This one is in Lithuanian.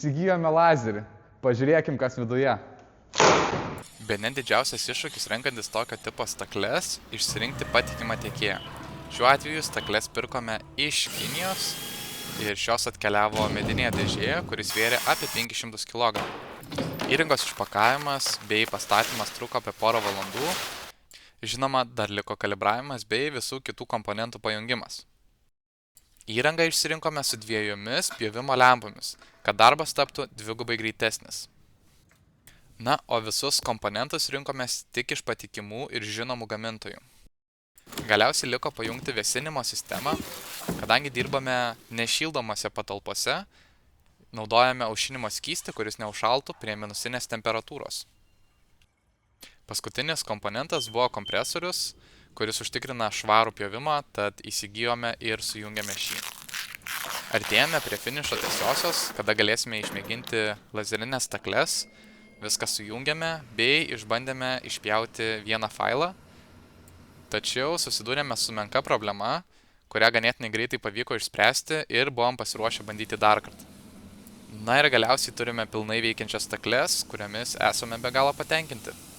Įsigijome lazerį. Pažiūrėkim, kas viduje. Bene didžiausias iššūkis renkantis tokio tipo stakles – išsirinkti patikimą tiekėją. Šiuo atveju stakles pirkome iš Kinijos ir šios atkeliavo medinėje dėžėje, kuris svėrė apie 500 kg. Įrangos išpakavimas bei pastatymas truko apie porą valandų. Žinoma, dar liko kalibravimas bei visų kitų komponentų pajungimas. Įrangą išsirinkome su 2 pjovimo lempomis, kad darbas taptų dvigubai greitesnis. Na, o visus komponentus rinkomės tik iš patikimų ir žinomų gamintojų. Galiausiai liko pajungti vėsinimo sistemą, kadangi dirbame nešildomose patalpose, naudojame aušinimo skystį, kuris neužšaltų prie minusinės temperatūros. Paskutinis komponentas buvo kompresorius, kuris užtikrina švarų pjovimą, tad įsigijome ir sujungėme šį. Artėjame prie finišo tiesiosios, kada galėsime išmėginti lazerinės stakles, viską sujungėme bei išbandėme išpjauti vieną failą, tačiau susidūrėme su menka problema, kurią ganėtinai greitai pavyko išspręsti ir buvom pasiruošę bandyti dar kartą. Na ir galiausiai turime pilnai veikiančias stakles, kuriomis esame be galo patenkinti.